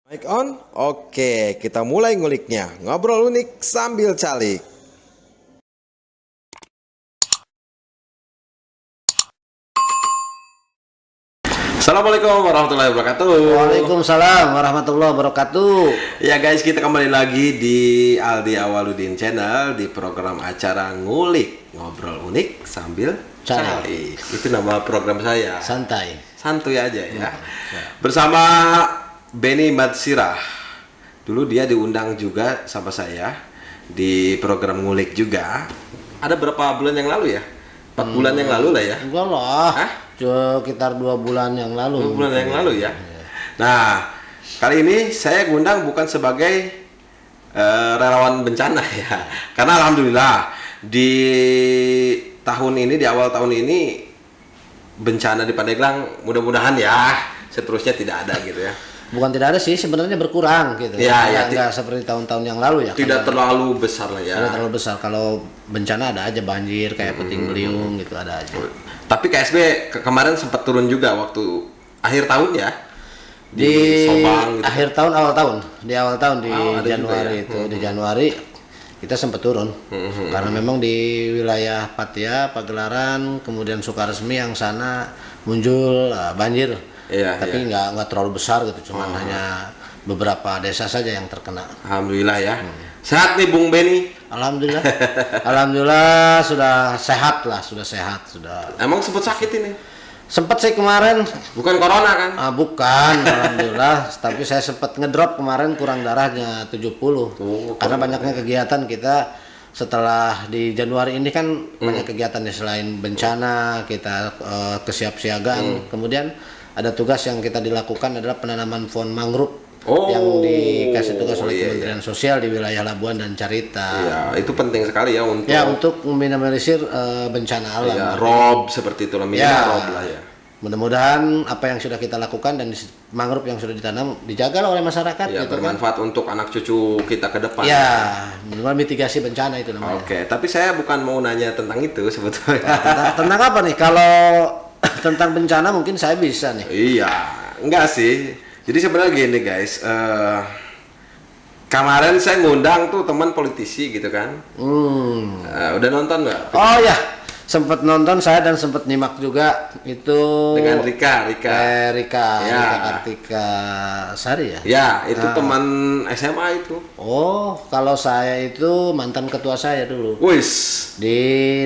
Mic on? Oke, kita mulai nguliknya. Ngobrol unik sambil calik. Assalamualaikum warahmatullahi wabarakatuh. Waalaikumsalam warahmatullahi wabarakatuh. Ya guys, kita kembali lagi di Aldi Awaludin Channel di program acara Ngulik, Ngobrol Unik Sambil Calik. Itu nama program saya. Santuy aja ya. Bersama Benny Madsirah. Dulu dia diundang juga sama saya di program Ngulik juga. Ada berapa bulan yang lalu ya? 4 bulan yang lalu lah ya? Enggak lah. Hah? Sekitar 2 bulan yang lalu. 2 bulan yang lalu ya? Nah, kali ini saya ngundang bukan sebagai relawan bencana ya. Karena alhamdulillah di tahun ini, di awal tahun ini bencana di Pandeglang mudah-mudahan ya seterusnya tidak ada gitu ya. Bukan tidak ada sih, sebenarnya berkurang gitu. Ya, nggak seperti tahun-tahun yang lalu ya. Tidak terlalu besar lah ya. Tidak terlalu besar. Kalau bencana ada aja, banjir kayak puting beliung gitu ada aja. Tapi KSB kemarin sempat turun juga waktu akhir tahun ya. Di Sobang gitu. akhir tahun, awal tahun. Di awal tahun di juga Januari ya? itu. Di Januari kita sempat turun. Karena memang di wilayah Patia, Pagelaran, kemudian Sukaresmi yang sana muncul banjir. Iya, Tapi nggak terlalu besar gitu, cuman hanya beberapa desa saja yang terkena. Alhamdulillah ya. Sehat nih Bung Benny. Alhamdulillah. Alhamdulillah sudah sehat lah, sudah sehat, sudah. Emang sempat sakit ini? Sempat sih kemarin. Bukan corona kan? Bukan, alhamdulillah. Tapi saya sempat ngedrop kemarin, kurang darahnya 70. Karena banyaknya kegiatan kita setelah di Januari ini kan banyak kegiatan ya, selain bencana kita kesiapsiagaan. Kemudian ada tugas yang kita dilakukan adalah penanaman pohon mangrove yang dikasih tugas oleh Kementerian Sosial di wilayah Labuan dan Carita. Iya, itu penting sekali ya untuk meminimalisir bencana alam. Ya, rob seperti itu lah, rob lah ya. Mudah-mudahan apa yang sudah kita lakukan dan mangrove yang sudah ditanam dijaga oleh masyarakat. Ya, gitu bermanfaat untuk anak cucu kita ke depan. Ya, minimal mitigasi bencana itu namanya. Oke, tapi saya bukan mau nanya tentang itu sebetulnya. Tentang apa nih? Kalau tentang bencana mungkin saya bisa nih. Iya, enggak sih. Jadi sebenarnya gini guys, kemarin saya ngundang tuh teman politisi gitu kan. Udah nonton nggak? Oh ya, sempat nonton saya dan sempat nyimak juga itu dengan Rika Kartika Sari ya. Ya, itu teman SMA itu. Oh, kalau saya itu mantan ketua saya dulu. Wis. Di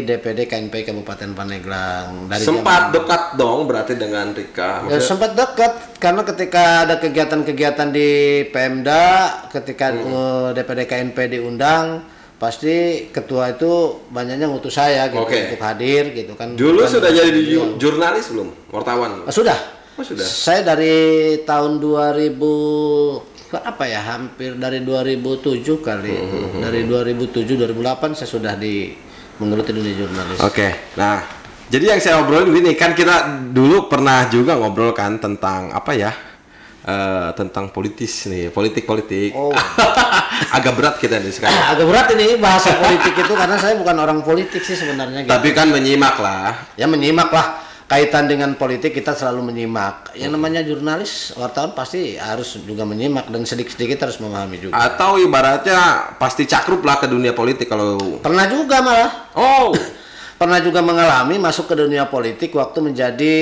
DPD KNP Kabupaten Pandeglang. Sempat dekat dong berarti dengan Rika. Ya, sempat dekat karena ketika ada kegiatan-kegiatan di Pemda, ketika DPD KNP diundang, pasti ketua itu banyaknya ngutus saya gitu untuk hadir gitu kan. Dulu sudah jadi jurnalis belum? Wartawan? Sudah. Oh, sudah. Saya dari tahun 2000 hampir dari 2007 kali. Dari 2007 2008 saya sudah menggeluti dunia jurnalis. Oke. Nah, jadi yang saya obrolin gini kan, kita dulu pernah juga ngobrol kan tentang apa ya? Tentang politis nih, politik. Agak berat kita nih sekarang. Agak berat ini bahasa politik itu karena saya bukan orang politik sih sebenarnya. Tapi kan menyimak lah. Ya menyimak lah. Kaitan dengan politik kita selalu menyimak. Yang namanya jurnalis, wartawan pasti harus juga menyimak dan sedikit-sedikit harus memahami juga. Atau ibaratnya pasti cakrup lah ke dunia politik kalau. Pernah juga malah. Oh. Pernah juga mengalami masuk ke dunia politik waktu menjadi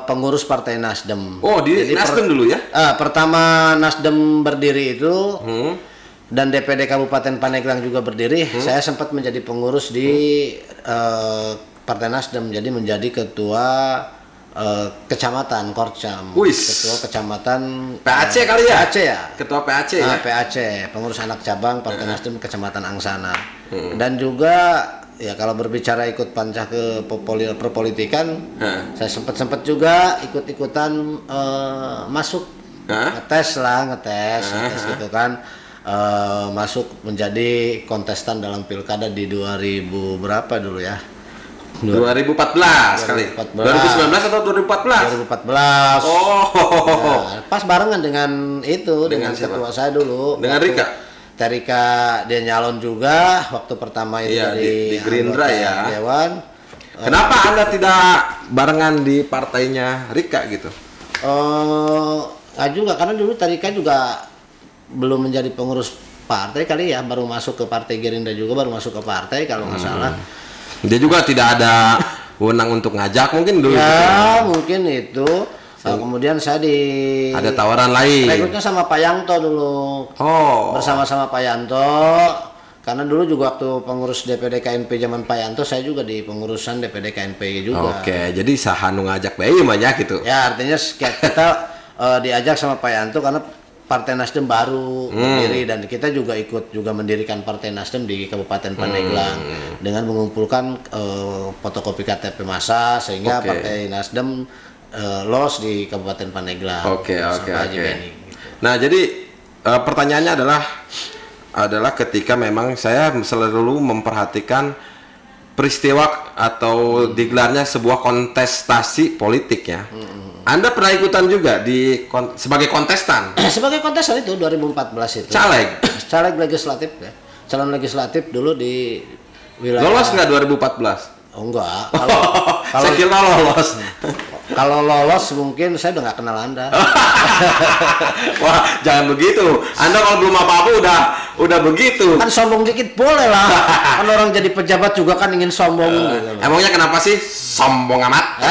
pengurus Partai Nasdem. Oh, di Nasdem dulu ya? Pertama Nasdem berdiri itu dan DPD Kabupaten Pandeglang juga berdiri. Saya sempat menjadi pengurus di Partai Nasdem, jadi menjadi ketua kecamatan Korcam. Ketua kecamatan PAC kali ya? PAC ya? Ketua PAC ya? PAC, pengurus anak cabang Partai Nasdem Kecamatan Angsana. Dan juga ya kalau berbicara ikut pancah ke perpolitikan, saya sempat juga ikut-ikutan masuk ngetes gitu kan. Masuk menjadi kontestan dalam pilkada di 2000 berapa dulu ya? 2014 kali. 2019 atau 2014? 2014. Oh. Nah, pas barengan dengan itu dengan ketua saya dulu. Dengan Rika. Rika dia nyalon juga waktu pertama itu di Gerindra ya. Dewan. Kenapa Anda tidak barengan di partainya Rika gitu? Nggak juga, karena dulu Tarika juga belum menjadi pengurus partai kali ya, baru masuk ke partai Gerindra juga, baru masuk ke partai kalau nggak salah. Dia juga tidak ada wewenang untuk ngajak mungkin dulu. Ya, mungkin itu. Kemudian saya ada tawaran lain. Rekrutnya sama Pak Yanto dulu. Bersama-sama Pak Yanto. Karena dulu juga waktu pengurus DPD KNP zaman Pak Yanto, saya juga di pengurusan DPD KNP juga. Oke, jadi sahanu ngajak bayi banyak gitu. Ya, artinya kita diajak sama Pak Yanto karena Partai Nasdem baru berdiri, dan kita juga ikut mendirikan Partai Nasdem di Kabupaten Pandeglang dengan mengumpulkan fotokopi KTP massa sehingga Partai Nasdem los di Kabupaten Pandeglang. Oke. Nah, jadi pertanyaannya adalah ketika memang saya selalu memperhatikan peristiwa atau digelarnya sebuah kontestasi politik ya. Anda pernah ikutan juga sebagai kontestan? Sebagai kontestan itu 2014 itu. Caleg legislatif ya. Calon legislatif dulu di wilayah. Lolos nggak 2014? Oh enggak. Saya kira lolos. Kalau lolos mungkin saya udah nggak kenal Anda. Wah, jangan begitu. Anda kalau belum apa-apa udah begitu. Kan sombong dikit boleh lah. Kan orang jadi pejabat juga kan ingin sombong. Emangnya kenapa sih sombong amat?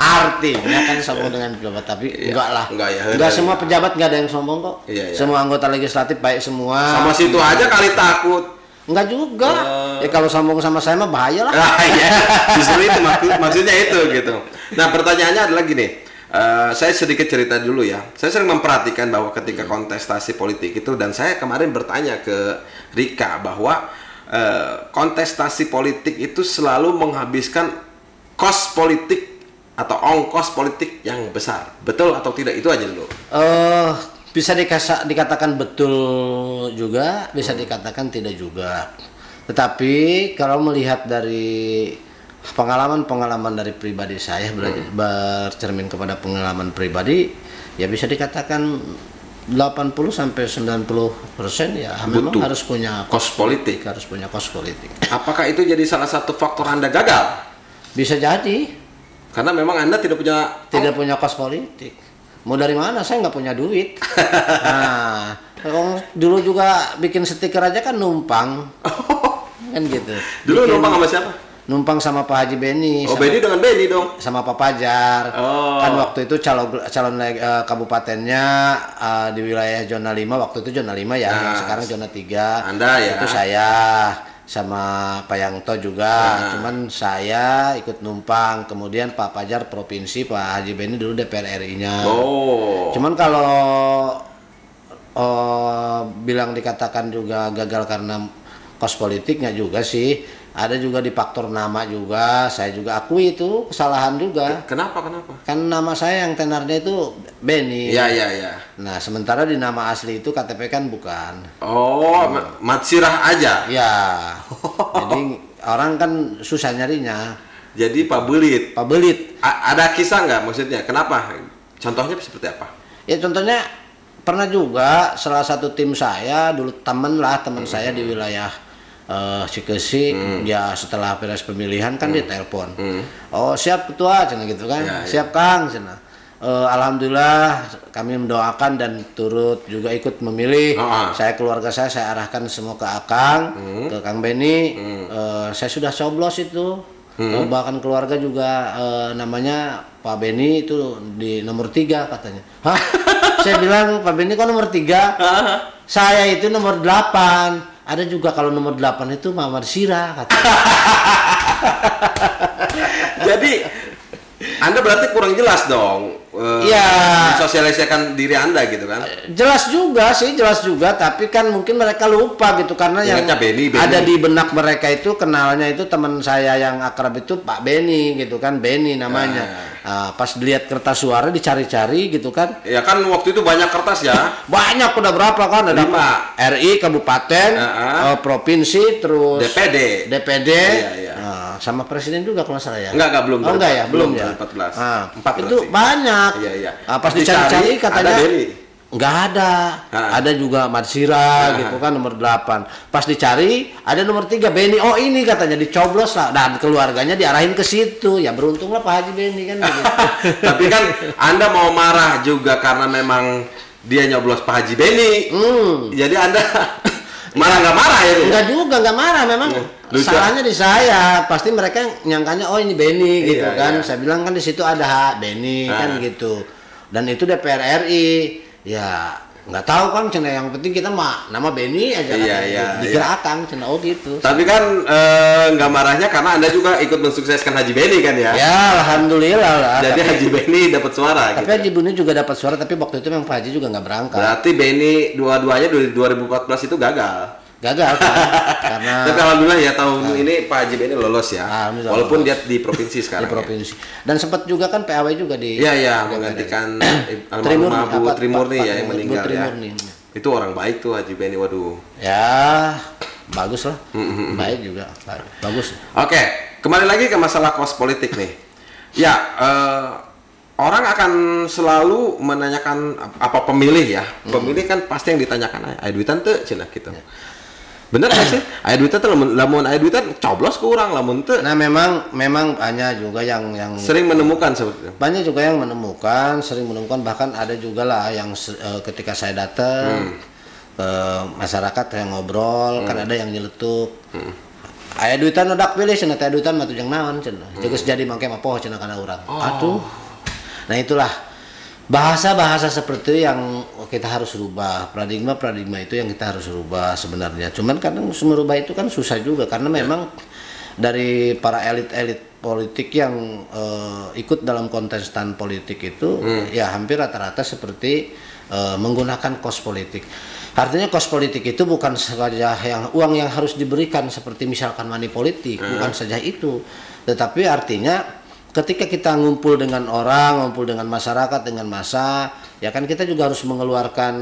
Artinya kan sombong dengan pejabat, tapi enggak lah. Enggak semua pejabat enggak ada yang sombong kok. Semua anggota legislatif baik semua. Sama situ aja kali takut. Enggak juga. Kalau sombong sama saya mah bahaya lah. Iya. Justru itu maksudnya itu gitu. Nah, pertanyaannya adalah gini. Saya sedikit cerita dulu ya. Saya sering memperhatikan bahwa ketika kontestasi politik itu, dan saya kemarin bertanya ke Rika bahwa kontestasi politik itu selalu menghabiskan kos politik atau ongkos politik yang besar. Betul atau tidak? Itu aja dulu. Bisa dikatakan betul juga, bisa dikatakan tidak juga. Tetapi kalau melihat dari pengalaman dari pribadi saya, bercermin kepada pengalaman pribadi, ya bisa dikatakan 80 sampai 90% ya memang harus punya kos politik. Harus punya kos politik. Apakah itu jadi salah satu faktor Anda gagal? Bisa jadi. Karena memang Anda tidak punya kos politik. Mau dari mana? Saya nggak punya duit. Nah, dulu juga bikin stiker aja kan numpang. Kan gitu. Dulu numpang sama siapa? Numpang sama Pak Haji Beni. Beni dengan Beni dong? Sama Pak Pajar. Kan waktu itu calon kabupatennya di wilayah zona 5, waktu itu zona 5 ya, yang sekarang zona 3. Anda ya? Itu saya. Sama Pak Yanto juga, cuman saya ikut numpang. Kemudian Pak Pajar provinsi, Pak Haji Beni dulu DPR RI-nya. Cuman kalau bilang dikatakan juga gagal karena kos politiknya juga sih, ada juga di faktor nama juga. Saya juga akui itu kesalahan juga. Kenapa? Kan nama saya yang tenarnya itu Beni. Iya. Nah, sementara di nama asli itu KTP kan bukan. Matsirah aja. Ya. Jadi orang kan susah nyarinya. Jadi Pak Belit. Ada kisah nggak maksudnya? Kenapa? Contohnya seperti apa? Ya contohnya pernah juga salah satu tim saya dulu teman saya di wilayah Cikesi, ya setelah beres pemilihan kan dia telepon. Oh siap ketua, cina gitu kan. Siap Kang, cina. Alhamdulillah kami mendoakan dan turut juga ikut memilih. Saya keluarga saya arahkan semua ke Akang, ke Kang Beni. Saya sudah coblos itu. Bahkan keluarga juga namanya Pak Beni itu di nomor 3 katanya. Hah? Saya bilang Pak Beni kok nomor 3? Saya itu nomor 8. Ada juga kalau nomor 8 itu Muhammad Sirah katanya. Jadi Anda berarti kurang jelas dong. Sosialisasikan diri Anda gitu kan? Jelas juga, tapi kan mungkin mereka lupa gitu karena yang Beni. Ada di benak mereka itu kenalnya itu teman saya yang akrab itu Pak Beni gitu kan, Beni namanya. Pas dilihat kertas suara dicari-cari gitu kan. Ya kan waktu itu banyak kertas ya. Banyak, udah berapa kan? Ada 5. RI, kabupaten, provinsi, terus DPD. Iya. Sama presiden juga kalau salah ya. Enggak belum. Oh enggak ya, belum ya. 14. 4 itu banyak. Iya. Pas dicari-cari katanya nggak ada. Ada juga Madsira gitu kan nomor 8. Pas dicari ada nomor 3 Beni. Oh ini katanya dicoblos lah dan keluarganya diarahin ke situ. Ya beruntunglah Pak Haji Beni kan gitu. Tapi kan Anda mau marah juga karena memang dia nyoblos Pak Haji Beni. Jadi Anda marah nggak marah ya? Enggak juga, nggak marah memang. Salahnya di saya. Pasti mereka nyangkanya oh ini Beni gitu kan. Saya bilang kan di situ ada Beni kan gitu. Dan itu DPR RI. Ya nggak tahu kan cina, yang penting kita mah nama Beni aja dikira Akang cina gitu. Tapi kan nggak marahnya karena Anda juga ikut mensukseskan Haji Beni kan ya? Ya alhamdulillah lah. Jadi Haji Beni dapat suara. Tapi gitu. Haji Beni juga dapat suara, tapi waktu itu memang Pak Haji juga nggak berangkat. Berarti Beni dua-duanya dari 2014 itu gagal. Gagal kan? Karena tapi alhamdulillah ya tahun ini Pak Haji Beni lolos ya. Walaupun dia di provinsi sekarang. Di provinsi. Ya. Dan sempat juga kan PAW juga di. Iya menggantikan almarhum Bu Trimurni ya yang meninggal ya. Itu orang baik tuh Haji Beni, waduh. Ya bagus lah. Baik juga. Bagus. Oke, kembali lagi ke masalah kos politik nih. Ya orang akan selalu menanyakan apa pemilih ya. Pemilih kan pasti yang ditanyakan aya duitan teu cenah gitu. Bener gak sih? Aya duitan teh lamun aya duitan coblos ke urang lamun teu. Nah memang banyak juga yang sering menemukan seperti itu. Banyak juga yang menemukan, bahkan ada juga lah yang ketika saya datang ke masyarakat yang ngobrol, kan ada yang nyeletuk. Aya duitan udah pilih cenah teh duitan mah tujang naon cenah. Geus jadi mangke mah poho cenah kana urang. Aduh. Nah itulah bahasa-bahasa seperti itu yang kita harus rubah. Paradigma itu yang kita harus rubah sebenarnya. Cuman kadang merubah itu kan susah juga karena memang dari para elit-elit politik yang ikut dalam kontestan politik itu ya hampir rata-rata seperti menggunakan kos politik. Artinya kos politik itu bukan saja uang yang harus diberikan seperti misalkan money politik, bukan saja itu. Tetapi artinya ketika kita ngumpul dengan orang, ngumpul dengan masyarakat, dengan massa, ya kan kita juga harus mengeluarkan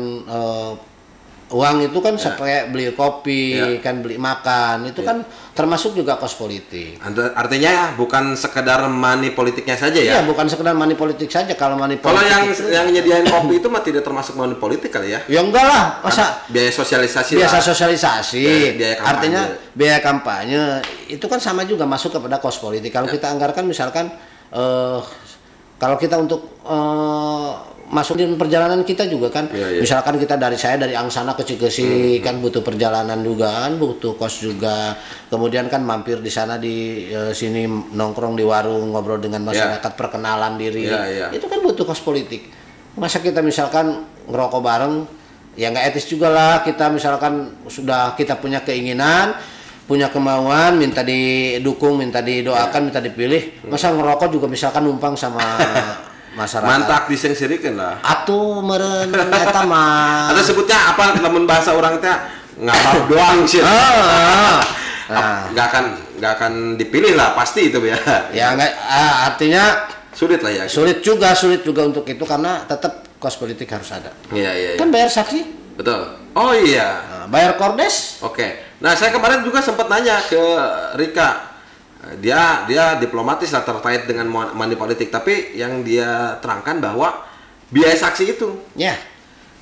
uang itu kan sampai beli kopi, kan beli makan, itu kan termasuk juga kos politik. Artinya bukan sekedar money politiknya saja ya? Iya, bukan sekedar money politik saja. Kalau money politik kalau yang nyediain kopi itu mah tidak termasuk money politik kali ya? Ya enggak lah, masa biaya sosialisasi. Biasa sosialisasi. Biaya kampanye. Artinya biaya kampanye itu kan sama juga masuk kepada kos politik. Kalau kita anggarkan misalkan kalau kita untuk masuk di perjalanan kita juga kan, misalkan kita dari Angsana ke Cikesi kan butuh perjalanan juga kan, butuh kos juga. Kemudian kan mampir di sana di sini nongkrong di warung, ngobrol dengan masyarakat, perkenalan diri, itu kan butuh kos politik. Masa kita misalkan ngerokok bareng, ya nggak etis juga lah. Kita misalkan sudah kita punya keinginan, punya kemauan, minta didukung, minta didoakan, minta dipilih, masa ngerokok juga misalkan numpang sama masyarakat. Mantak disengsirikeun lah. Atuh meureun eta mah. Ada sebutnya apa lamun bahasa orang teh ngapal doang sih. Nggak akan dipilih lah pasti itu ya. Ya enggak, artinya sulit lah ya. Sulit juga untuk itu karena tetap kos politik harus ada. Iya. Kan bayar saksi. Betul. Oh iya. Bayar kordes. Oke. Nah saya kemarin juga sempat nanya ke Rika. Dia diplomatis lah terkait dengan money politik, tapi yang dia terangkan bahwa biaya saksi itu,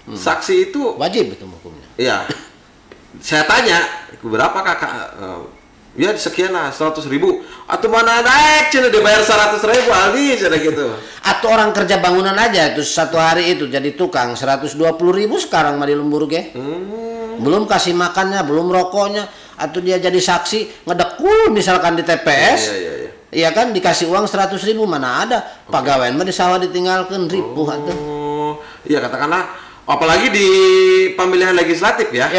saksi itu wajib itu hukumnya. Iya. Saya tanya berapa kakak? Ya sekian lah 100.000. Atau mana naik cina dibayar 100.000 Aldi cina gitu. Atau orang kerja bangunan aja itu satu hari itu jadi tukang 120.000 sekarang mah di Lembur ge. Belum kasih makannya, belum rokoknya. Atau dia jadi saksi ngedekul misalkan di TPS, iya kan dikasih uang 100.000 mana ada, pegawai mah di sawah ditinggalkan ribu atau. Iya katakanlah, apalagi di pemilihan legislatif ya,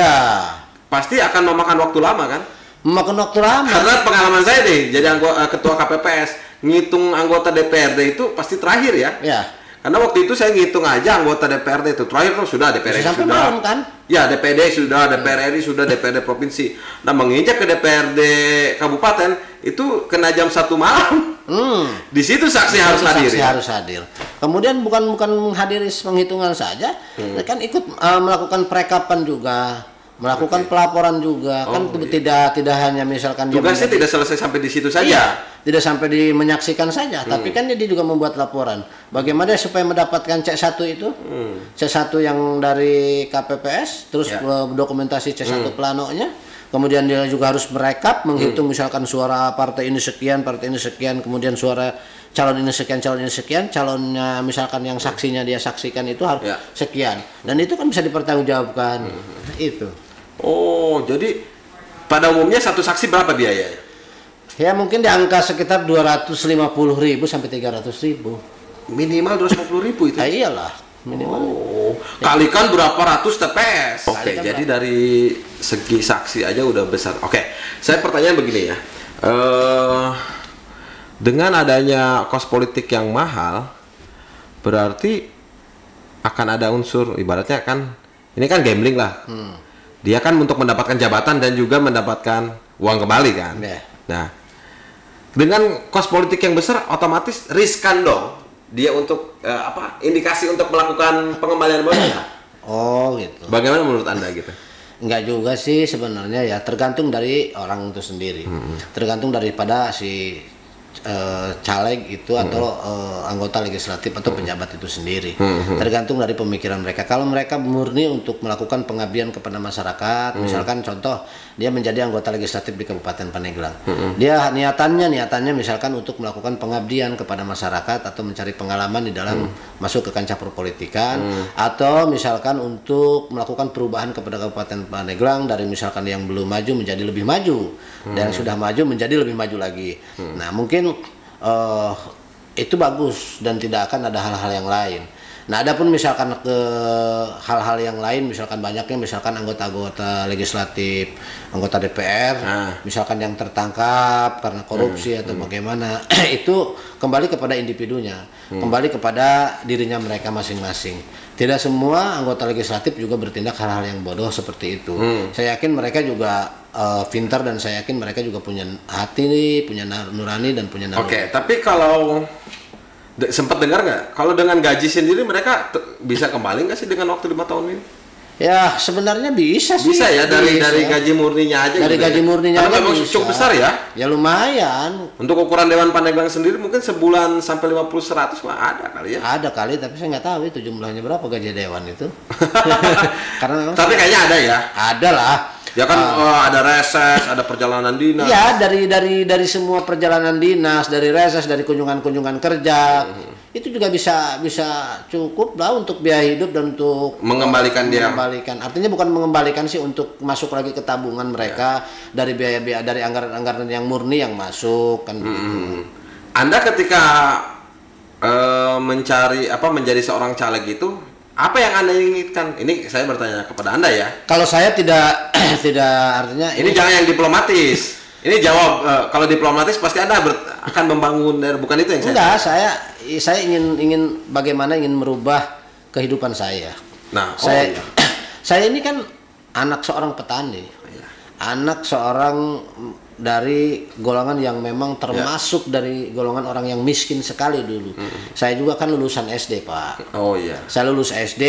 pasti akan memakan waktu lama kan? Memakan waktu lama. Karena pengalaman saya nih, jadi ketua KPPS, ngitung anggota DPRD itu pasti terakhir ya. Ya. Karena waktu itu saya ngitung aja anggota DPRD itu terakhir tuh sudah DPRD sampai sudah. Malam kan? Ya DPD sudah, DPR RI sudah, DPRD provinsi. Nah menginjak ke DPRD kabupaten itu kena jam 1 malam. Di situ saksi harus hadir. Saksi harus hadir. Kemudian bukan menghadiri penghitungan saja, kan ikut melakukan perekapan juga, melakukan pelaporan juga, kan tidak hanya misalkan tugasnya tidak selesai sampai di situ saja. Iya. tidak sampai menyaksikan saja, tapi kan dia juga membuat laporan. Bagaimana supaya mendapatkan C1 itu? C1 yang dari KPPS, terus dokumentasi C1 planonya. Kemudian dia juga harus merekap, menghitung misalkan suara partai ini sekian, kemudian suara calon ini sekian, calonnya misalkan yang saksinya dia saksikan itu harus sekian. Dan itu kan bisa dipertanggungjawabkan. Itu. Oh, jadi pada umumnya satu saksi berapa biayanya? Ya mungkin di angka sekitar 250.000 sampai 300.000. Minimal 250.000 itu? Iyalah, minimal. Oh, kalikan berapa ratus TPS? Oke, jadi dari segi saksi aja udah besar. Oke, saya pertanyaan begini ya. Dengan adanya kos politik yang mahal, berarti akan ada unsur, ibaratnya kan, ini kan gambling lah. Dia kan untuk mendapatkan jabatan dan juga mendapatkan uang kembali kan. Nah, dengan kos politik yang besar, otomatis riskan dong dia untuk indikasi untuk melakukan pengembalian modal. Oh gitu. Bagaimana menurut Anda gitu? Enggak juga sih sebenarnya ya, tergantung dari orang itu sendiri. Tergantung daripada si caleg itu atau anggota legislatif atau pejabat itu sendiri. Tergantung dari pemikiran mereka. Kalau mereka murni untuk melakukan pengabdian kepada masyarakat, misalkan contoh dia menjadi anggota legislatif di Kabupaten Pandeglang. Dia niatannya misalkan untuk melakukan pengabdian kepada masyarakat atau mencari pengalaman di dalam masuk ke kancah perpolitikan, atau misalkan untuk melakukan perubahan kepada Kabupaten Pandeglang dari misalkan yang belum maju menjadi lebih maju, dan sudah maju menjadi lebih maju lagi. Nah, mungkin itu bagus dan tidak akan ada hal-hal yang lain. Nah, adapun misalkan ke hal-hal yang lain, misalkan banyaknya misalkan anggota-anggota legislatif, anggota DPR, misalkan yang tertangkap karena korupsi atau bagaimana, itu kembali kepada individunya, kembali kepada dirinya mereka masing-masing. Tidak semua anggota legislatif juga bertindak hal-hal yang bodoh seperti itu. Saya yakin mereka juga pintar, dan saya yakin mereka juga punya hati nih, punya nurani dan punya naluri. Oke, tapi kalau sempat dengar nggak, kalau dengan gaji sendiri mereka bisa kembali nggak sih dengan waktu 5 tahun ini? Ya sebenarnya bisa sih. Bisa ya, dari gaji murninya aja. Dari gitu gaji murninya aja. Memang bisa. cukup besar ya? Ya lumayan. Untuk ukuran Dewan Pandeglang sendiri mungkin sebulan sampai 50-100 mah ada kali ya? Ada kali, tapi saya nggak tahu itu jumlahnya berapa gaji Dewan itu. Karena tapi kayaknya ada ya? Ada lah. Ya kan ada reses, ada perjalanan dinas. Ya dari semua perjalanan dinas, dari reses, dari kunjungan kerja, itu juga bisa cukup lah untuk biaya hidup dan untuk mengembalikan dia. Artinya bukan mengembalikan sih, untuk masuk lagi ke tabungan mereka dari biaya dari anggaran-anggaran yang murni yang masuk kan begitu. Anda ketika menjadi seorang caleg itu, apa yang Anda inginkan? Ini saya bertanya kepada Anda ya. Kalau saya tidak artinya ini jangan yang diplomatis. Ini jawab, kalau diplomatis pasti Anda akan membangun, bukan itu yang saya. Enggak, saya ingin bagaimana ingin merubah kehidupan saya. Nah, saya ini kan anak seorang petani. Anak seorang dari golongan yang memang termasuk dari golongan orang yang miskin sekali dulu. Saya juga kan lulusan SD, Pak. Oh iya. Saya lulus SD.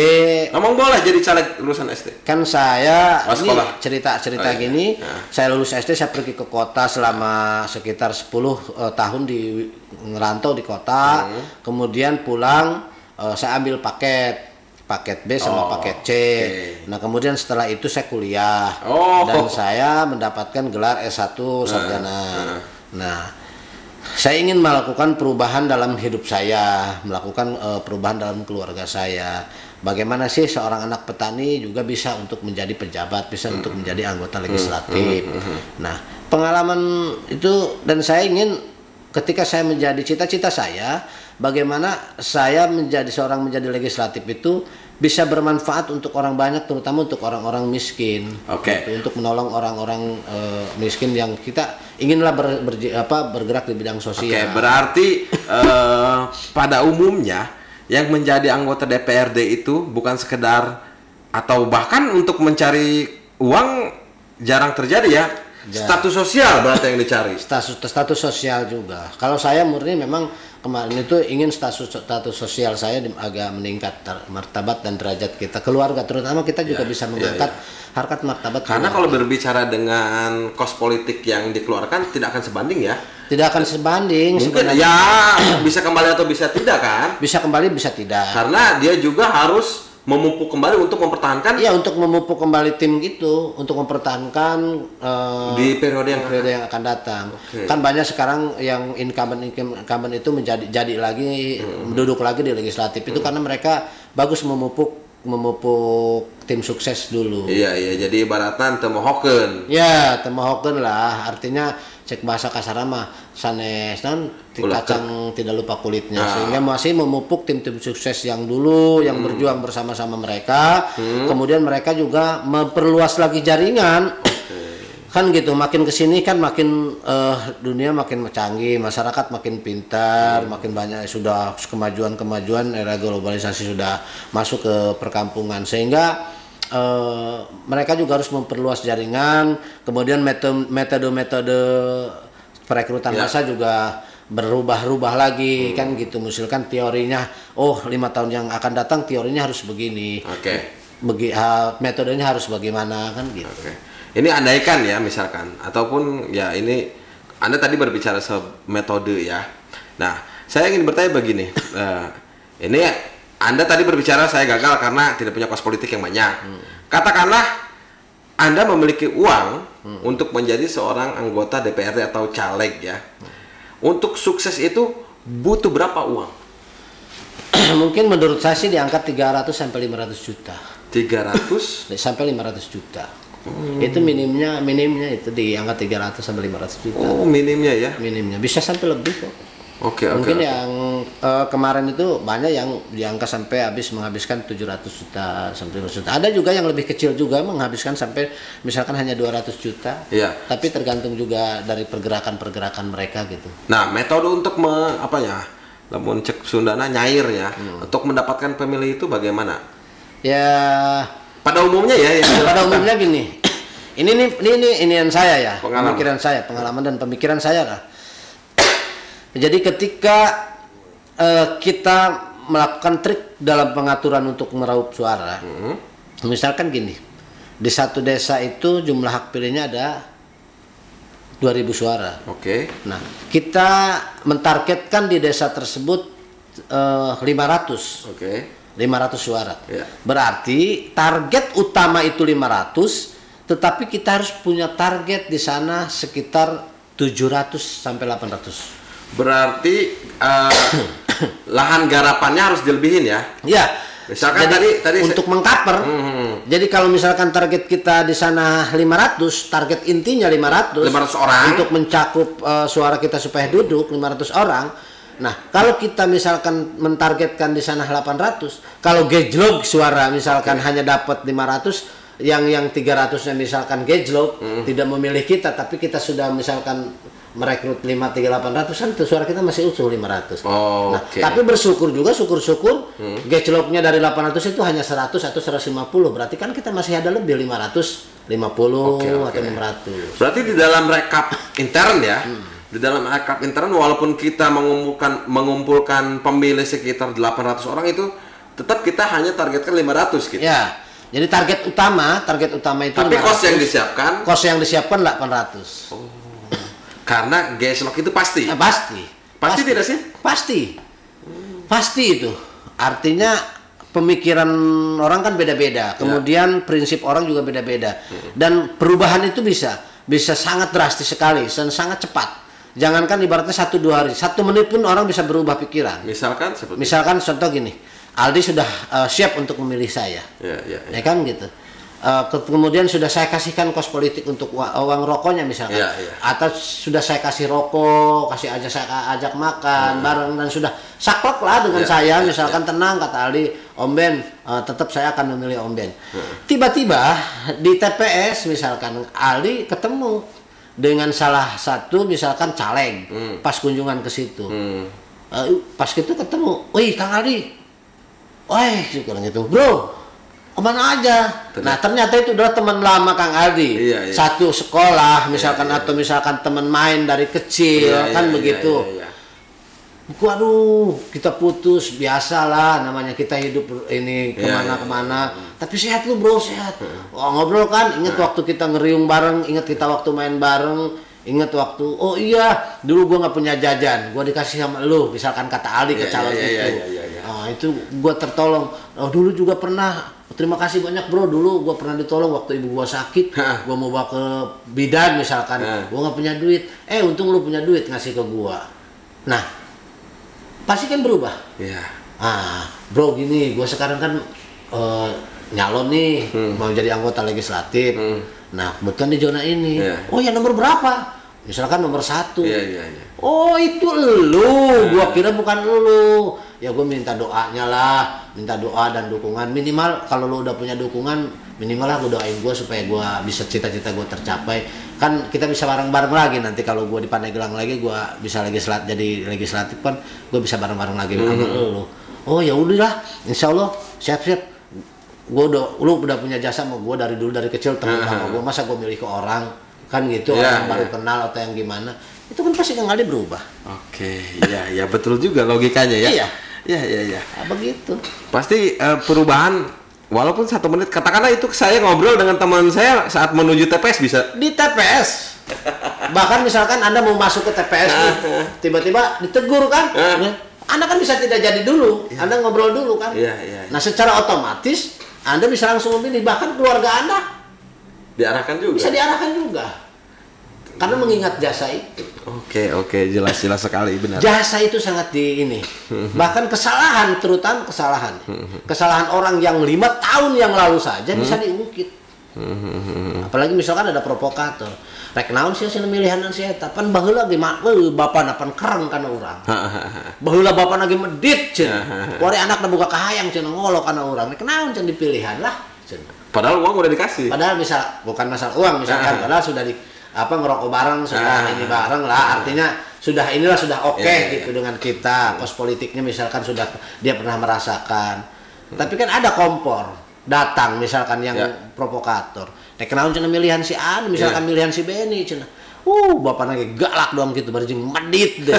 Ngomong boleh jadi caleg lulusan SD? Kan saya ini cerita Iya. gini. Saya lulus SD, saya pergi ke kota selama sekitar 10 tahun di ngerantau di kota. Kemudian pulang, saya ambil paket B sama paket C. Nah, kemudian setelah itu saya kuliah. Dan saya mendapatkan gelar S1 sarjana. Nah, saya ingin melakukan perubahan dalam hidup saya, melakukan perubahan dalam keluarga saya. Bagaimana sih seorang anak petani juga bisa untuk menjadi pejabat, bisa untuk menjadi anggota legislatif. Nah, pengalaman itu, dan saya ingin ketika saya menjadi cita-cita saya, bagaimana saya menjadi legislatif itu bisa bermanfaat untuk orang banyak, terutama untuk orang-orang miskin. Gitu, untuk menolong orang-orang miskin yang kita inginlah bergerak di bidang sosial. Berarti pada umumnya yang menjadi anggota DPRD itu bukan sekedar atau bahkan untuk mencari uang jarang terjadi ya. Status sosial berarti yang dicari. Status sosial juga. Kalau saya murni memang kemarin itu ingin status sosial saya agak meningkat, martabat dan derajat kita keluarga, terutama kita juga bisa mengangkat harkat martabat. Karena kalau berbicara dengan kos politik yang dikeluarkan tidak akan sebanding ya. Tidak akan sebanding. Mungkin sebenarnya. Ya bisa kembali atau bisa tidak kan? Bisa kembali bisa tidak. Karena dia juga harus memupuk kembali untuk mempertahankan. Iya, untuk memupuk kembali tim gitu, untuk mempertahankan di periode yang akan datang. Okay. Kan banyak sekarang yang incumbent itu jadi lagi duduk lagi di legislatif itu karena mereka bagus memupuk tim sukses dulu. Iya, jadi ibaratnya temohokeun. Ya, temohokeun lah. Artinya cek bahasa kasar mah sanes kacang tidak lupa kulitnya. Sehingga masih memupuk tim-tim sukses yang dulu yang berjuang bersama-sama mereka. Kemudian mereka juga memperluas lagi jaringan. Kan gitu, makin kesini kan makin dunia makin canggih, masyarakat makin pintar, makin banyak sudah kemajuan era globalisasi sudah masuk ke perkampungan, sehingga mereka juga harus memperluas jaringan. Kemudian metode perekrutan massa juga berubah lagi kan gitu. Misalkan teorinya 5 tahun yang akan datang teorinya harus begini. Metodenya harus bagaimana kan gitu. Ini andaikan ya misalkan, ataupun ya ini Anda tadi berbicara soal metode ya. Nah, saya ingin bertanya begini, ini Anda tadi berbicara saya gagal karena tidak punya kos politik yang banyak. Katakanlah Anda memiliki uang untuk menjadi seorang anggota DPRD atau caleg ya. Untuk sukses itu butuh berapa uang? Mungkin menurut saya sih di angka 300 sampai 500 juta. 300 sampai 500 juta. Itu minimnya itu di angka 300 sampai 500 juta. Oh, minimnya ya? Minimnya bisa sampai lebih kok. Mungkin yang kemarin itu banyak yang di angka sampai menghabiskan 700 juta sampai 500 juta. Ada juga yang lebih kecil juga menghabiskan sampai misalkan hanya 200 juta. Iya. Tapi tergantung juga dari pergerakan mereka gitu. Nah, metode untuk lamun cek Sundana nyair ya, untuk mendapatkan pemilih itu bagaimana? Ya, pada umumnya ya. Pada umumnya gini. Ini yang saya ya, pengalaman dan pemikiran saya lah. Jadi ketika kita melakukan trik dalam pengaturan untuk meraup suara, misalkan gini, di satu desa itu jumlah hak pilihnya ada 2.000 suara. Nah, kita mentargetkan di desa tersebut 500 suara. Berarti target utama itu 500, tetapi kita harus punya target di sana sekitar 700 sampai 800. Berarti lahan garapannya harus dilebihin ya? Ya. Misalkan tadi untuk mengcover. Jadi kalau misalkan target kita di sana 500, target intinya 500 orang untuk mencakup suara kita supaya duduk 500 orang. Nah, kalau kita misalkan mentargetkan di sana 800, kalau gejlok suara misalkan hanya dapat 500, yang 300-nya misalkan gejlok tidak memilih kita, tapi kita sudah misalkan merekrut 800-an, suara kita masih utuh 500. Nah, tapi bersyukur gejloknya dari 800 itu hanya 100 atau 150. Berarti kan kita masih ada lebih 550 atau 500. Berarti di dalam rekap intern ya. Di dalam rekap intern walaupun kita mengumpulkan pemilih sekitar 800 orang itu tetap kita hanya targetkan 500 gitu. Ya. Jadi target utama itu tapi 500. Kos yang disiapkan 800. Karena gejlok itu pasti. Pasti tidak sih? Pasti itu. Artinya pemikiran orang kan beda-beda. Kemudian prinsip orang juga beda-beda. Dan perubahan itu bisa sangat drastis sekali dan sangat cepat. Jangankan ibaratnya 1-2 hari, 1 menit pun orang bisa berubah pikiran. Misalkan contoh gini, Aldi sudah siap untuk memilih saya. Ya kan gitu. Kemudian sudah saya kasihkan kos politik untuk uang rokoknya misalkan, atau sudah saya kasih rokok, saya ajak makan bareng, dan sudah saklek lah dengan saya, misalkan tenang kata Aldi, Om Ben, tetap saya akan memilih Om Ben. Tiba-tiba di TPS misalkan Aldi ketemu dengan salah satu misalkan caleg, pas kunjungan ke situ, pas itu ketemu, wih Kang Aldi, wih gitu, bro. Kemana aja? Nah ternyata itu adalah teman lama Kang Aldi, satu sekolah misalkan, atau misalkan teman main dari kecil, begitu. Waduh, kita putus, biasalah namanya kita hidup ini kemana-kemana. Tapi sehat lu bro, sehat. Ngobrol kan, ingat waktu kita ngeriung bareng, ingat kita waktu main bareng. Ingat waktu, oh iya, dulu gua nggak punya jajan, gua dikasih sama lu, misalkan kata Ali ke calon itu. Nah, itu gua tertolong. Oh, dulu juga pernah. Terima kasih banyak bro, dulu gua pernah ditolong waktu ibu gua sakit, gua mau bawa ke bidan misalkan, gua nggak punya duit. Untung lu punya duit ngasih ke gua. Nah, pasti kan berubah. Iya. Bro gini, gua sekarang kan nyalon nih, mau jadi anggota legislatif. Nah, kebetulan di zona ini. Oh ya, nomor berapa? Misalkan nomor 1. Oh itu lu, gua kira bukan lu. Ya gua minta doanya lah, minta doa dan dukungan. Minimal kalau lu udah punya dukungan, minimal lah gua doain gua supaya gua bisa cita-cita gua tercapai. Kan kita bisa bareng-bareng lagi nanti kalau gua di Pandeglang lagi, gua bisa jadi legislatif kan, gua bisa bareng-bareng lagi sama lu. Oh ya udahlah, insya Allah siap-siap. Lu udah punya jasa sama gua dari dulu, dari kecil temen sama gua, masa gua milih ke orang kan gitu, orang baru kenal atau yang gimana, itu kan pasti kali berubah. Oke, ya betul juga logikanya ya. Iya. Begitu. Pasti perubahan walaupun 1 menit, katakanlah itu saya ngobrol dengan teman saya saat menuju TPS bisa. Di TPS. Bahkan misalkan Anda mau masuk ke TPS nih, tiba-tiba ditegur kan. Anda kan bisa tidak jadi dulu, Anda ngobrol dulu kan. Nah, secara otomatis Anda bisa langsung memilih, bahkan keluarga Anda diarahkan juga. Bisa diarahkan juga. Karena mengingat jasa itu. Oke, jelas sekali, benar. Jasa itu sangat bahkan kesalahan, terutama kesalahan orang yang 5 tahun yang lalu saja bisa diungkit. Apalagi misalkan ada provokator. Rek naon sih milihan si eta, pan baheula ge bapak napan kereng kana urang. Baheula bapak lagi medit cenah. Wari anakna boga kahayang cenah ngolok kana urang. Rek naon cenah dipilihan lah cenah. Padahal uang udah dikasih. Padahal bukan masalah uang misalkan, padahal sudah ngerokok bareng, sudah ini bareng lah, artinya sudah oke gitu dengan kita. Kos politiknya misalkan sudah dia pernah merasakan. Tapi kan ada kompor datang misalkan yang provokator. Nek naon cenah milihan si An, misalkan milihan si Beni cenah. Bapak lagi galak doang gitu, bari jeung medit deh.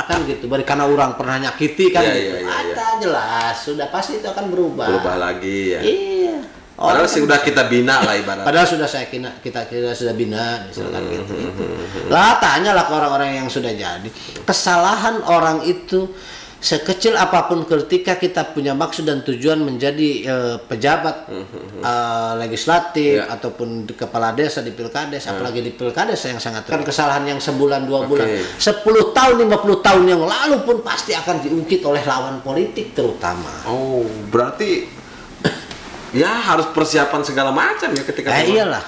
Kan gitu, bari kana urang pernah nyakiti kan gitu. Ada jelas, sudah pasti itu akan berubah. Berubah lagi ya. Iya. Padahal sudah kita bina lah ibaratnya. Padahal sudah kita sudah bina misalkan gitu. Lah tanyalah ke orang-orang yang sudah jadi. Kesalahan orang itu sekecil apapun ketika kita punya maksud dan tujuan menjadi pejabat legislatif ataupun di kepala desa di pilkades, apalagi di pilkades yang sangat kan kesalahan yang sebulan 2 bulan, 10 tahun 50 tahun yang lalu pun pasti akan diungkit oleh lawan politik terutama. Oh, berarti ya harus persiapan segala macam ya ketika iyalah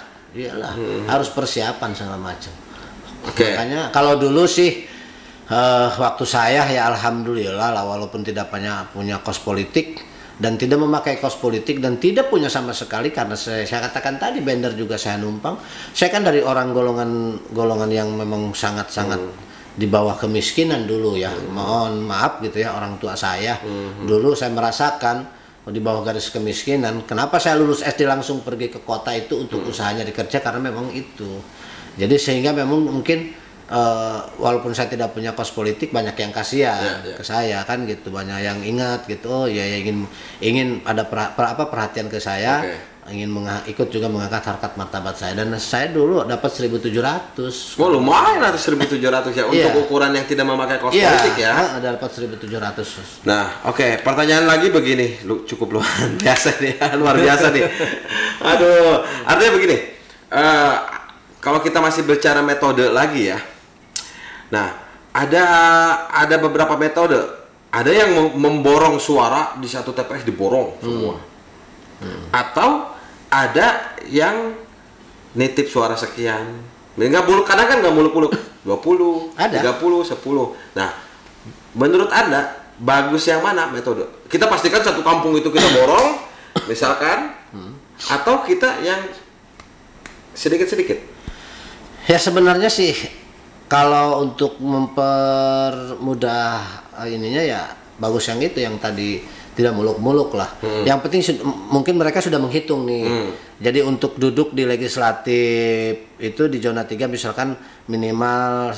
harus persiapan segala macam. Makanya kalau dulu sih waktu saya ya alhamdulillah lah, walaupun tidak punya kos politik dan tidak memakai kos politik dan tidak punya sama sekali, karena saya katakan tadi bender juga saya numpang. Saya kan dari orang golongan yang memang sangat-sangat di bawah kemiskinan dulu ya. Mohon maaf gitu ya orang tua saya. Dulu saya merasakan di bawah garis kemiskinan. Kenapa saya lulus SD langsung pergi ke kota itu untuk usahanya dikerja, karena memang itu. Jadi sehingga memang mungkin walaupun saya tidak punya kos politik, banyak yang kasihan ke saya kan gitu, banyak yang ingat gitu, ingin ada perhatian ke saya, ingin ikut juga mengangkat harkat martabat saya. Dan saya dulu dapat 1.700. Oh lumayan, 1.700 ya untuk ukuran yang tidak memakai kos politik ya. Dapat 1.700. Nah pertanyaan lagi begini, cukup luar biasa nih, luar biasa nih. Aduh, artinya begini, kalau kita masih bicara metode lagi ya. Nah, ada beberapa metode. Ada yang memborong suara di satu TPS, diborong semua. Atau ada yang nitip suara sekian. Kadang kan nggak muluk-muluk. 20, 30, 10. Nah, menurut Anda bagus yang mana metode? Kita pastikan satu kampung itu kita borong, misalkan, atau kita yang sedikit-sedikit. Ya sebenarnya sih kalau untuk mempermudah ininya ya bagus yang itu, yang tadi tidak muluk-muluk lah. Yang penting mungkin mereka sudah menghitung nih. Jadi untuk duduk di legislatif itu di zona 3 misalkan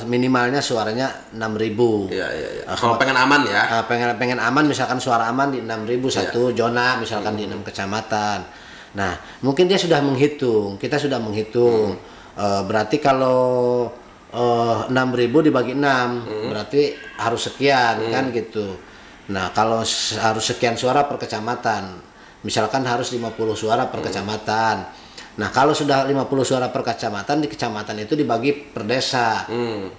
minimalnya suaranya 6.000. Iya. Kalau pengen aman ya. Pengen aman misalkan suara aman di 6.000 satu zona misalkan di 6 kecamatan. Nah, mungkin dia sudah menghitung, kita sudah menghitung. Berarti kalau 6.000 dibagi 6 berarti harus sekian kan gitu. Nah kalau harus sekian suara per kecamatan, misalkan harus 50 suara per kecamatan. Nah kalau sudah 50 suara per kecamatan, di kecamatan itu dibagi per desa,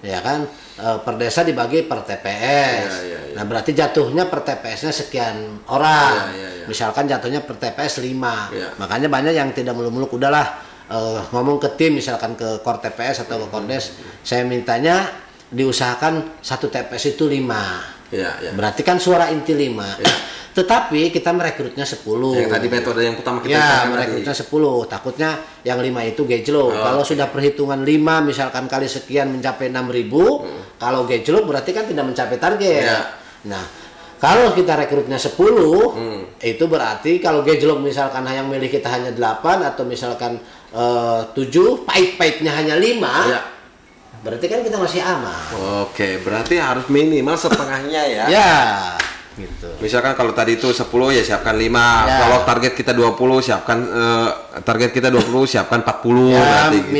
ya kan, per desa dibagi per TPS. Nah berarti jatuhnya per TPS-nya sekian orang. Misalkan jatuhnya per TPS 5. Makanya banyak yang tidak muluk-muluk, udahlah ngomong ke tim, misalkan ke Kor TPS atau ke Kordes, saya mintanya diusahakan satu TPS itu 5. Berarti kan suara inti 5. Tetapi kita merekrutnya 10. Yang tadi metode yang pertama kita merekrutnya 10. Takutnya yang 5 itu gejlok. Kalau sudah perhitungan 5 misalkan kali sekian mencapai 6.000, kalau gejlok berarti kan tidak mencapai target. Nah, kalau kita rekrutnya 10, itu berarti kalau gejlok misalkan yang milih kita hanya 8 atau misalkan 7, pahit-pahitnya hanya 5. Berarti kan kita masih aman. Oke, berarti harus minimal setengahnya ya. Gitu. Misalkan kalau tadi itu 10 ya siapkan 5. Kalau target kita 20 siapkan target kita 20 siapkan 40 berarti gitu.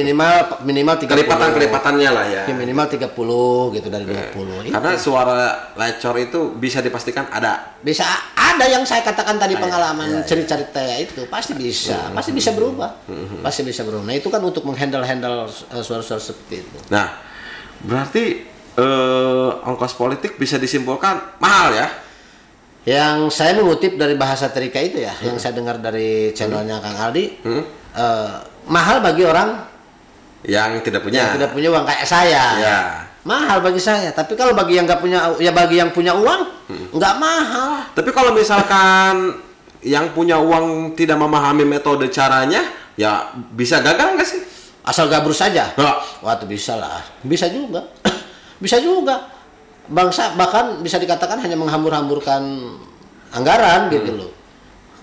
Minimal 30. Kelipatannya lah ya. Minimal 30 gitu dari 20. Karena suara lecor itu bisa dipastikan ada. Bisa ada yang saya katakan tadi pengalaman cerita itu pasti bisa. Pasti bisa berubah. Pasti bisa berubah. Nah, itu kan untuk menghandle suara-suara seperti itu. Nah, berarti ongkos politik bisa disimpulkan mahal ya? Yang saya mengutip dari bahasa Trika itu ya, yang saya dengar dari channelnya Kang Aldi, mahal bagi orang yang tidak punya uang kayak saya. Mahal bagi saya, tapi kalau bagi yang nggak punya, ya bagi yang punya uang nggak mahal. Tapi kalau misalkan yang punya uang tidak memahami metode caranya, ya bisa gagal nggak sih? Asal gabur saja? Wah, itu bisa lah, bisa juga, bisa juga. Bangsa bahkan bisa dikatakan hanya menghambur-hamburkan anggaran gitu loh.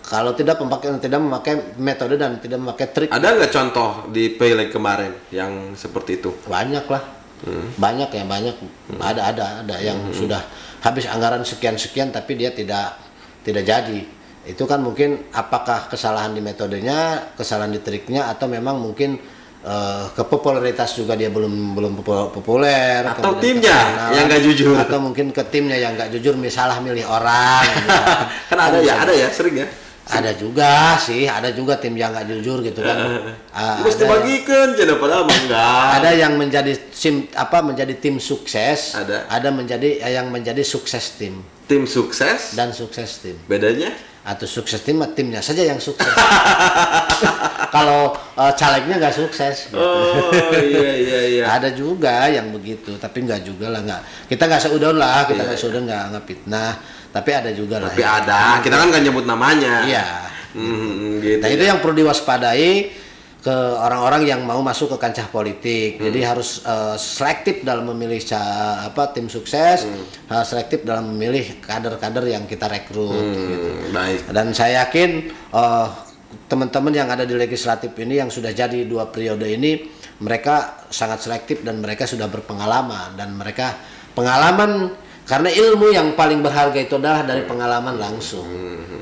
Kalau tidak memakai metode dan tidak memakai trik. Ada nggak contoh di pileg kemarin yang seperti itu? Banyak lah, banyak. Ada yang sudah habis anggaran sekian tapi dia tidak jadi. Itu kan mungkin apakah kesalahan di metodenya, kesalahan di triknya, atau memang mungkin kepopularitas juga dia belum populer, atau timnya yang nggak jujur, atau mungkin ke timnya yang nggak jujur, salah milih orang. Kan ada ya sering ya. Ada juga tim yang nggak jujur gitu kan. Mesti bagikan jadi padahal enggak. Ada yang menjadi tim sukses, ada yang menjadi sukses tim. Tim sukses dan sukses tim. Bedanya? Atau sukses timnya saja yang sukses. Kalau calegnya nggak sukses. Gitu. Iya. Ada juga yang begitu, tapi nggak juga lah, nggak. Kita nggak seudon lah, nggak fitnah. Tapi ada juga lah. Tapi ada. Kita kan nggak nyebut namanya. Iya. Gitu. Nah itu yang perlu diwaspadai ke orang-orang yang mau masuk ke kancah politik. Jadi harus selektif dalam memilih tim sukses, selektif dalam memilih kader-kader yang kita rekrut. Gitu. Baik. Dan saya yakin teman-teman yang ada di legislatif ini yang sudah jadi 2 periode ini, mereka sangat selektif dan mereka sudah berpengalaman, dan mereka pengalaman. Karena ilmu yang paling berharga itu adalah dari pengalaman langsung.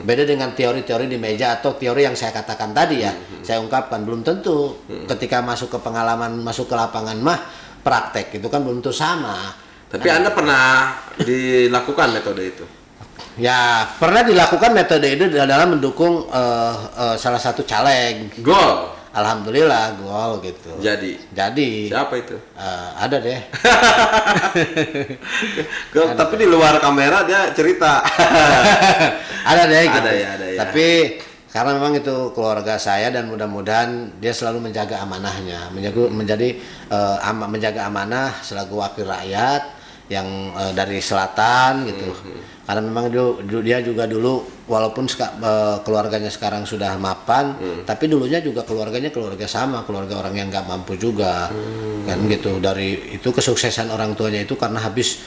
Beda dengan teori-teori di meja atau teori yang saya katakan tadi ya. Saya ungkapkan belum tentu ketika masuk ke pengalaman, masuk ke lapangan praktek itu kan belum tentu sama. Tapi Anda pernah dilakukan metode itu? Ya, pernah dilakukan metode itu dalam mendukung salah satu caleg. Gol. Alhamdulillah gol gitu. Jadi. Siapa itu? Ada deh. Tapi di luar kamera dia cerita. Ada deh. Gitu. Ada ya. Tapi karena memang itu keluarga saya, dan mudah-mudahan dia selalu menjaga amanahnya, menjaga amanah selaku wakil rakyat yang dari selatan gitu. Karena memang dia juga dulu walaupun keluarganya sekarang sudah mapan, tapi dulunya juga keluarga orang yang nggak mampu juga, kan gitu. Dari itu kesuksesan orang tuanya itu karena habis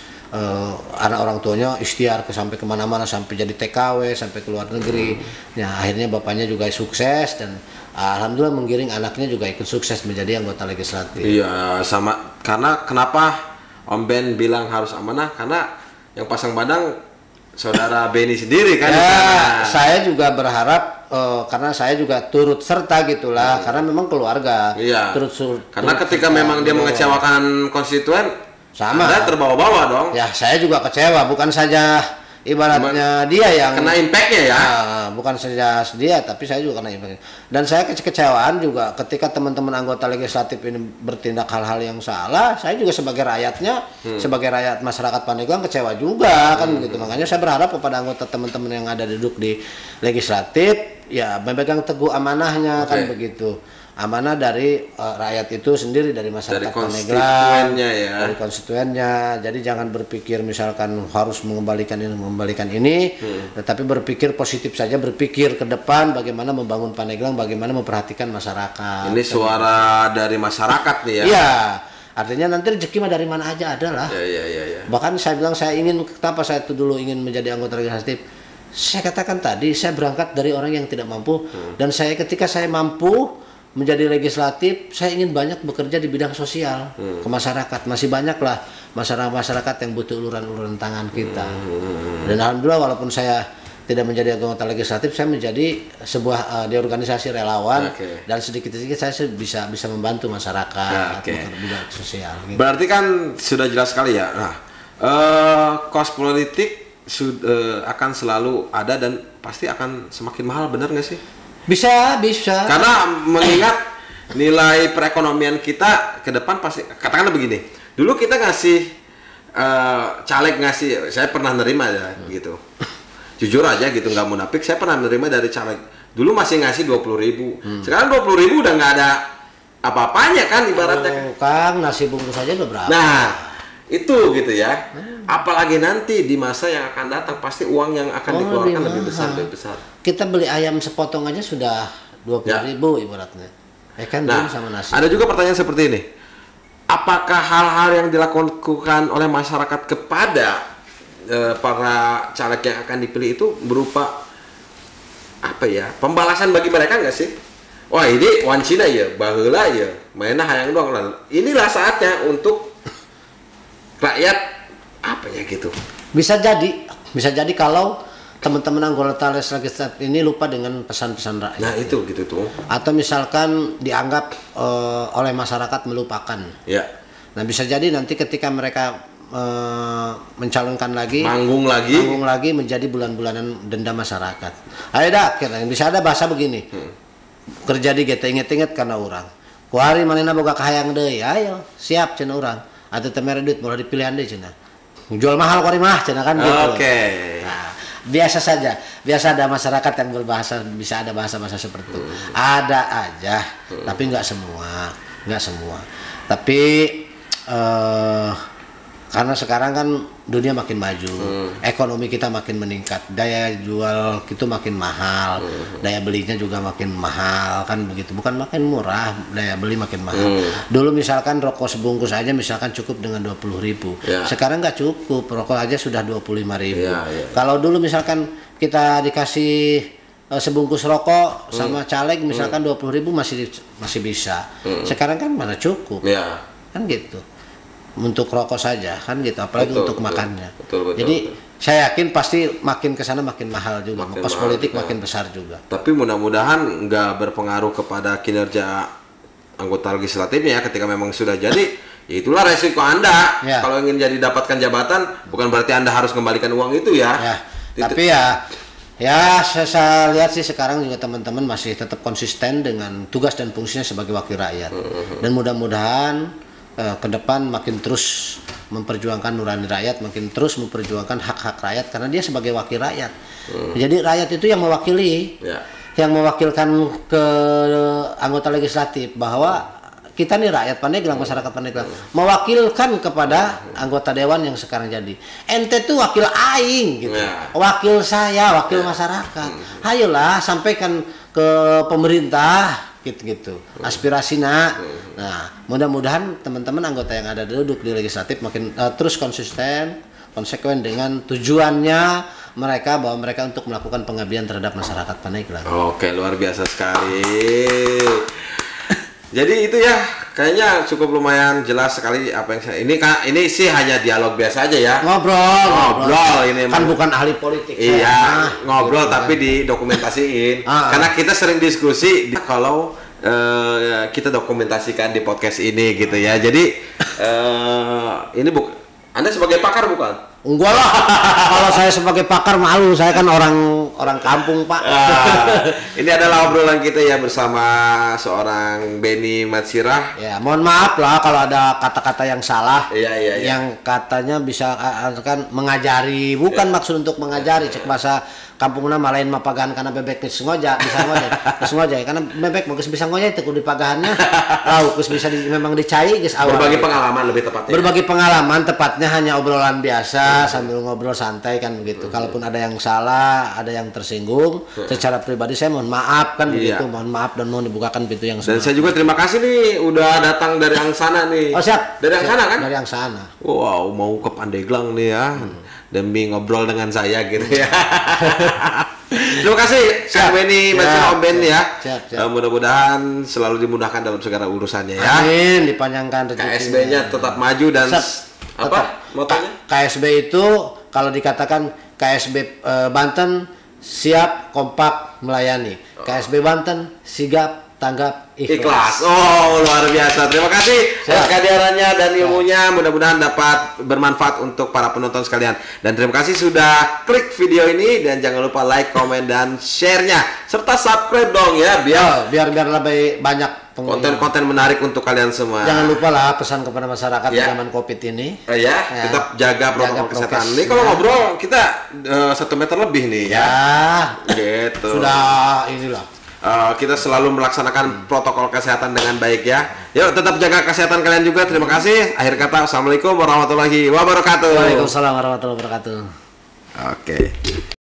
anak orang tuanya ikhtiar sampai kemana-mana, sampai jadi TKW, sampai ke luar negeri. Nah akhirnya bapaknya juga sukses, dan alhamdulillah menggiring anaknya juga ikut sukses menjadi anggota legislatif. Iya sama, karena kenapa Om Ben bilang harus amanah, karena yang pasang badan saudara Benny sendiri kan. Ya, saya juga berharap karena saya juga turut serta gitulah, karena memang keluarga. Iya. Karena ketika serta, memang dia mengecewakan konstituen, sama. Anda terbawa-bawa dong. Ya saya juga kecewa, bukan saja ibaratnya dia yang kena impactnya ya. Bukan saja dia, tapi saya juga kena impact. Dan saya kekecewaan juga ketika teman-teman anggota legislatif ini bertindak hal-hal yang salah. Saya juga sebagai rakyatnya, sebagai rakyat masyarakat Pandeglang kecewa juga kan begitu. Makanya saya berharap kepada anggota teman-teman yang ada duduk di legislatif ya memegang teguh amanahnya kan begitu. Amanah dari rakyat itu sendiri, dari masyarakat Pandeglang, dari konstituennya. Jadi jangan berpikir misalkan harus mengembalikan ini, tetapi berpikir positif saja, berpikir ke depan bagaimana membangun Pandeglang, bagaimana memperhatikan masyarakat. Ini suara dari masyarakat nih ya. Iya. Artinya nanti rezeki mah dari mana aja ada lah. Ya. Bahkan saya bilang saya ingin, kenapa saya itu dulu ingin menjadi anggota legislatif. Saya katakan tadi, saya berangkat dari orang yang tidak mampu, dan ketika saya mampu menjadi legislatif, saya ingin banyak bekerja di bidang sosial ke masyarakat. Masih banyak lah masyarakat yang butuh uluran-uluran tangan kita. Dan alhamdulillah walaupun saya tidak menjadi anggota legislatif, saya menjadi sebuah di organisasi relawan, dan sedikit-sedikit saya bisa membantu masyarakat bidang sosial. Gitu. Berarti kan sudah jelas sekali ya. Nah, kos politik akan selalu ada dan pasti akan semakin mahal, benar nggak sih? Bisa. Karena mengingat nilai perekonomian kita ke depan pasti, katakanlah begini. Dulu kita ngasih caleg ngasih, saya pernah nerima ya gitu. Jujur aja gitu, nggak munafik, saya pernah menerima dari caleg. Dulu masih ngasih 20.000. Sekarang 20.000 udah nggak ada apa-apanya kan ibaratnya. Kang, nasi bungkus aja udah berapa? Nah, itu gitu ya. Apalagi nanti di masa yang akan datang pasti uang yang akan dikeluarkan lebih besar. Kita beli ayam sepotong aja sudah 20.000 ibaratnya. Kan sama nasi. Ada juga pertanyaan seperti ini. Apakah hal-hal yang dilakukan oleh masyarakat kepada para caleg yang akan dipilih itu berupa apa ya? Pembalasan bagi mereka nggak sih? Wah, ini wancina ya, baheula ya, mainnya hayang doang. Inilah saatnya untuk rakyat apa ya gitu. Bisa jadi kalau teman-teman anggota legislatif ini lupa dengan pesan-pesan rakyat. Nah itu gitu tuh. Atau misalkan dianggap oleh masyarakat melupakan. Ya. Nah bisa jadi nanti ketika mereka mencalonkan lagi, manggung lagi menjadi bulan-bulanan denda masyarakat. Ayo dah, bisa ada bahasa begini. Kerja di kita inget-inget karena orang. Kuari manena boga kahayang deui, ayo siap cenah urang. Atau temere duit mulai dipilihan deh cenah. Jual mahal kuari mah cenah kan gitu. Oke. Nah, biasa saja. Biasa ada masyarakat yang berbahasa, bisa ada bahasa-bahasa seperti itu. Ada aja, tapi nggak semua. Tapi karena sekarang kan dunia makin maju, ekonomi kita makin meningkat, daya jual itu makin mahal, daya belinya juga makin mahal kan begitu, bukan makin murah, daya beli makin mahal. Dulu misalkan rokok sebungkus aja misalkan cukup dengan 20.000, sekarang nggak cukup, rokok aja sudah 25.000. Kalau dulu misalkan kita dikasih sebungkus rokok sama caleg misalkan 20.000 masih bisa, sekarang kan mana cukup, kan gitu. Untuk rokok saja kan gitu, apalagi untuk makannya. Jadi saya yakin pasti makin kesana makin mahal juga, kos politik makin besar juga. Tapi mudah-mudahan nggak berpengaruh kepada kinerja anggota legislatifnya ya, ketika memang sudah jadi. Ya itulah resiko Anda. Kalau ingin jadi dapatkan jabatan, bukan berarti Anda harus kembalikan uang itu ya. Tapi saya lihat sih sekarang juga teman-teman masih tetap konsisten dengan tugas dan fungsinya sebagai wakil rakyat. Dan mudah-mudahan ke depan makin terus memperjuangkan nurani rakyat, makin terus memperjuangkan hak-hak rakyat karena dia sebagai wakil rakyat. Jadi rakyat itu yang mewakili, yang mewakilkan ke anggota legislatif bahwa kita nih rakyat Pandeglang, masyarakat Pandeglang, mewakilkan kepada anggota dewan yang sekarang jadi. Ente tuh wakil aing gitu. Wakil saya, wakil masyarakat. Ayolah sampaikan ke pemerintah gitu aspirasinya. Nah mudah-mudahan teman-teman anggota yang ada duduk di legislatif makin terus konsekuen dengan tujuannya mereka, bahwa mereka untuk melakukan pengabdian terhadap masyarakat Pandeglang. Oke, luar biasa sekali. Jadi itu ya kayaknya cukup lumayan jelas sekali apa yang saya ini sih hanya dialog biasa aja ya. Ngobrol ini kan bukan ahli politik. Iya, ngobrol gitu, tapi didokumentasiin. Karena kita sering diskusi kalau kita dokumentasikan di podcast ini gitu ya. Jadi ini Anda sebagai pakar bukan? Enggak lah. Kalau saya sebagai pakar malu, saya kan orang kampung, Pak. Ini adalah obrolan kita ya bersama seorang Benny Matsirah. Ya, mohon maaf lah kalau ada kata-kata yang salah. Iya. Yang katanya bisa kan mengajari, bukan maksud untuk mengajari, cek bahasa kampungna malain mapagan karena bebek geus ngoja, bisa ngoja karena bebek geus bisa ngoja itu kudu dipagahannya. Geus bisa memang dicai geus awal. Berbagi pengalaman lebih tepatnya. Berbagi pengalaman tepatnya hanya obrolan biasa sambil ngobrol santai kan begitu. Kalaupun ada yang salah, ada yang tersinggung, secara pribadi saya mohon maaf kan begitu. Mohon maaf dan mohon dibukakan pintu yang semua. Dan saya juga terima kasih nih udah datang dari Angsana nih. Oh siap. Dari Angsana kan? Dari Angsana. Wow, mau ke Pandeglang nih ya. Demi ngobrol dengan saya gitu ya. Terima kasih Kang Benny Matsirah Om Ben ya. Mudah-mudahan selalu dimudahkan dalam segala urusannya ya. Amin, dipanjangkan rezekinya. KSB-nya tetap maju dan apa motonya? KSB itu kalau dikatakan KSB Banten siap kompak melayani. KSB Banten sigap tanggap ikhlas. Oh, luar biasa. Terima kasih atas kehadirannya dan ilmunya. Mudah-mudahan dapat bermanfaat untuk para penonton sekalian. Dan terima kasih sudah klik video ini dan jangan lupa like, komen dan share-nya serta subscribe dong ya biar lebih banyak konten-konten menarik untuk kalian semua. Jangan lupa lah pesan kepada masyarakat di zaman Covid ini. Tetap jaga protokol kesehatan. Ini kalau ngobrol kita 1 meter lebih nih ya. Gitu. Sudah inilah. Kita selalu melaksanakan protokol kesehatan dengan baik ya. Yuk tetap jaga kesehatan kalian juga. Terima kasih. Akhir kata, assalamualaikum warahmatullahi wabarakatuh. Waalaikumsalam warahmatullahi wabarakatuh. Oke.